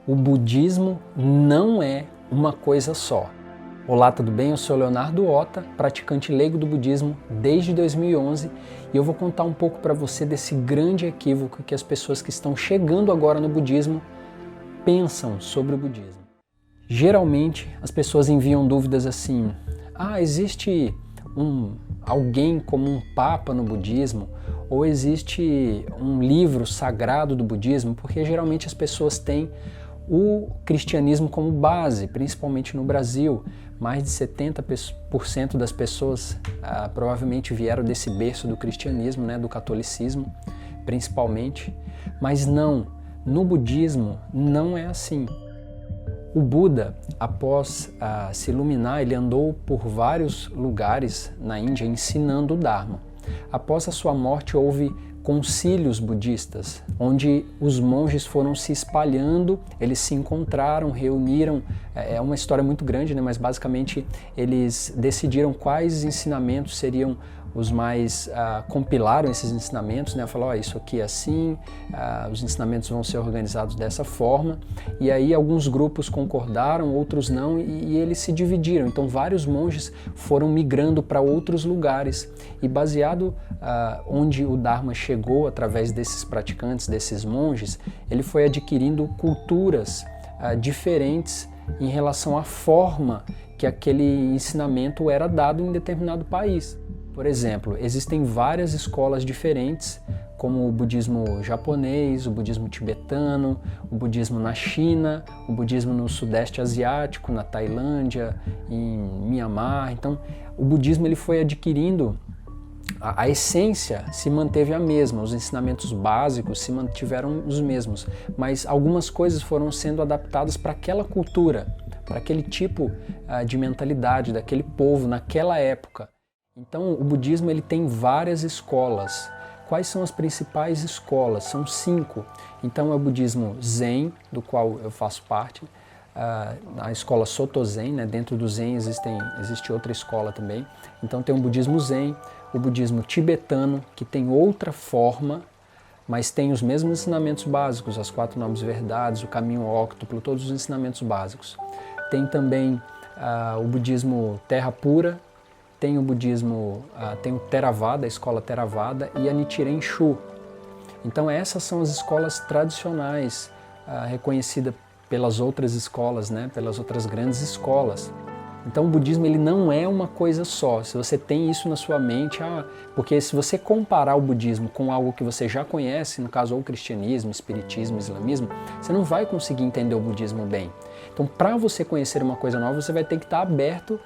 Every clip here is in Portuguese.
O budismo não é uma coisa só. Olá, tudo bem? Eu sou Leonardo Ota, praticante leigo do budismo desde 2011 e eu vou contar um pouco para você desse grande equívoco que as pessoas que estão chegando agora no budismo pensam sobre o budismo. Geralmente as pessoas enviam dúvidas assim: existe alguém como um papa no budismo? Ou existe um livro sagrado do budismo? Porque geralmente as pessoas têm o cristianismo como base, principalmente no Brasil. Mais de 70% das pessoas provavelmente vieram desse berço do cristianismo, né, do catolicismo, principalmente. Mas não, no budismo não é assim. O Buda, após se iluminar, ele andou por vários lugares na Índia ensinando o Dharma. Após a sua morte, houve concílios budistas, onde os monges foram se espalhando, eles se encontraram, reuniram. É uma história muito grande, né? Mas basicamente eles decidiram quais ensinamentos seriam os mais, compilaram esses ensinamentos, né? Falaram, isso aqui é assim, os ensinamentos vão ser organizados dessa forma, e aí alguns grupos concordaram, outros não, e eles se dividiram. Então vários monges foram migrando para outros lugares, e baseado onde o Dharma chegou através desses praticantes, desses monges, ele foi adquirindo culturas diferentes em relação à forma que aquele ensinamento era dado em determinado país. Por exemplo, existem várias escolas diferentes, como o budismo japonês, o budismo tibetano, o budismo na China, o budismo no Sudeste Asiático, na Tailândia, em Mianmar. Então, o budismo ele foi adquirindo, a essência se manteve a mesma, os ensinamentos básicos se mantiveram os mesmos, mas algumas coisas foram sendo adaptadas para aquela cultura, para aquele tipo de mentalidade daquele povo naquela época. Então, o budismo ele tem várias escolas. Quais são as principais escolas? São 5. Então, é o budismo Zen, do qual eu faço parte, a escola Soto Zen, né? Dentro do Zen existe outra escola também. Então, tem o budismo Zen, o budismo tibetano, que tem outra forma, mas tem os mesmos ensinamentos básicos, as 4 nobres verdades, o caminho óctuplo, todos os ensinamentos básicos. Tem também o budismo Terra Pura, tem o budismo, tem o Theravada, a escola Theravada, e a Nichiren Shu. Então essas são as escolas tradicionais, reconhecidas pelas outras escolas, né, pelas outras grandes escolas. Então o budismo ele não é uma coisa só. Se você tem isso na sua mente, porque se você comparar o budismo com algo que você já conhece, no caso ou o cristianismo, espiritismo, islamismo, você não vai conseguir entender o budismo bem. Então para você conhecer uma coisa nova, você vai ter que estar aberto.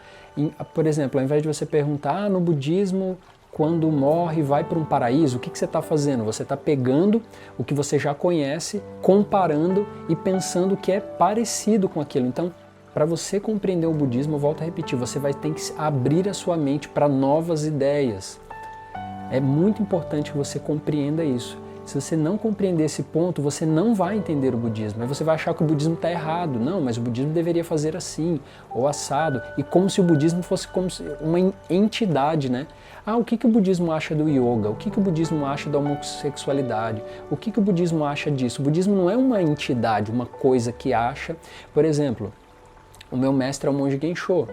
Por exemplo, ao invés de você perguntar, no budismo, quando morre, vai para um paraíso, o que você está fazendo? Você está pegando o que você já conhece, comparando e pensando que é parecido com aquilo. Então, para você compreender o budismo, eu volto a repetir, você vai ter que abrir a sua mente para novas ideias. É muito importante que você compreenda isso. Se você não compreender esse ponto, você não vai entender o budismo. Aí você vai achar que o budismo está errado. Não, mas o budismo deveria fazer assim, ou assado. E como se o budismo fosse como uma entidade, né? O que o budismo acha do yoga? O que o budismo acha da homossexualidade? O que o budismo acha disso? O budismo não é uma entidade, uma coisa que acha. Por exemplo, o meu mestre é o monge Gensho.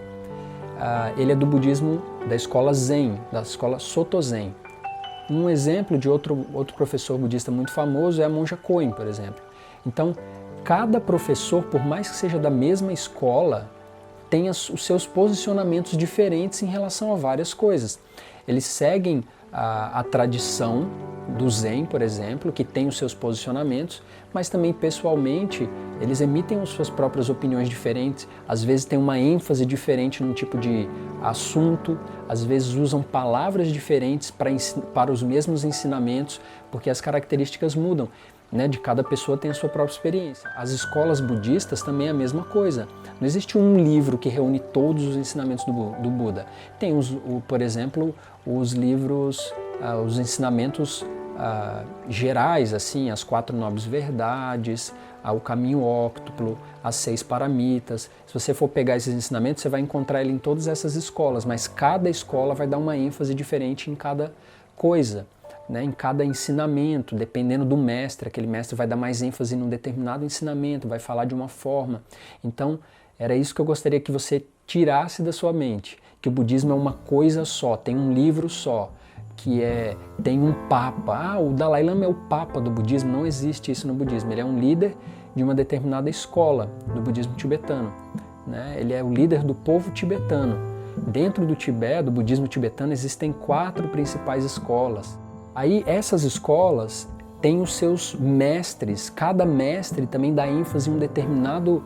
Ele é do budismo da escola Zen, da escola Soto Zen. Um exemplo de outro professor budista muito famoso é a monja Koen, por exemplo. Então, cada professor, por mais que seja da mesma escola, tem os seus posicionamentos diferentes em relação a várias coisas. Eles seguem a tradição do Zen, por exemplo, que tem os seus posicionamentos, mas também pessoalmente eles emitem as suas próprias opiniões diferentes, às vezes tem uma ênfase diferente num tipo de assunto, às vezes usam palavras diferentes para os mesmos ensinamentos, porque as características mudam, né? De cada pessoa tem a sua própria experiência. As escolas budistas também é a mesma coisa. Não existe um livro que reúne todos os ensinamentos do Buda. Tem, por exemplo, os livros, os ensinamentos gerais, assim, as 4 nobres verdades, o caminho óctuplo, as 6 paramitas. Se você for pegar esses ensinamentos, você vai encontrar ele em todas essas escolas, mas cada escola vai dar uma ênfase diferente em cada coisa. né, em cada ensinamento, dependendo do mestre. Aquele mestre vai dar mais ênfase num determinado ensinamento, vai falar de uma forma. Então, era isso que eu gostaria que você tirasse da sua mente, que o budismo é uma coisa só, tem um livro só, tem um papa. O Dalai Lama é o papa do budismo. Não existe isso no budismo. Ele é um líder de uma determinada escola do budismo tibetano, né? Ele é o líder do povo tibetano. Dentro do Tibete, do budismo tibetano, existem 4 principais escolas. Aí essas escolas têm os seus mestres. Cada mestre também dá ênfase em um determinado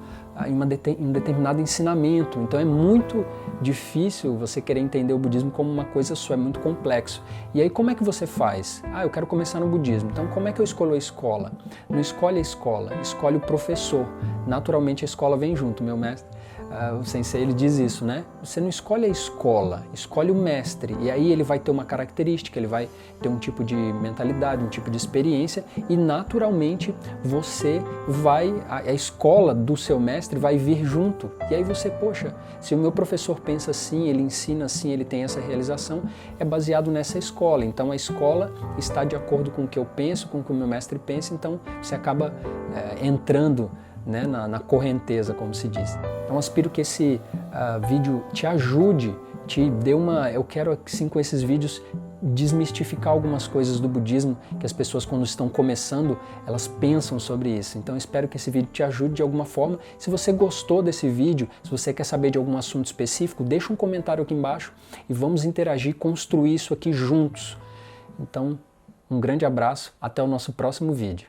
ensinamento. Então é muito difícil você querer entender o budismo como uma coisa só, é muito complexo. E aí como é que você faz? Eu quero começar no budismo. Então como é que eu escolho a escola? Não escolhe a escola, escolhe o professor. Naturalmente a escola vem junto, meu mestre. O sensei, ele diz isso, né? Você não escolhe a escola, escolhe o mestre. E aí ele vai ter uma característica, ele vai ter um tipo de mentalidade, um tipo de experiência e naturalmente a escola do seu mestre vai vir junto. E aí você, poxa, se o meu professor pensa assim, ele ensina assim, ele tem essa realização, é baseado nessa escola. Então a escola está de acordo com o que eu penso, com o que o meu mestre pensa, então você acaba entrando, né, na correnteza, como se diz. Então aspiro que esse vídeo te ajude, eu quero assim com esses vídeos desmistificar algumas coisas do budismo que as pessoas quando estão começando, elas pensam sobre isso. Então espero que esse vídeo te ajude de alguma forma. Se você gostou desse vídeo, se você quer saber de algum assunto específico, deixa um comentário aqui embaixo e vamos interagir, construir isso aqui juntos. Então, um grande abraço, até o nosso próximo vídeo.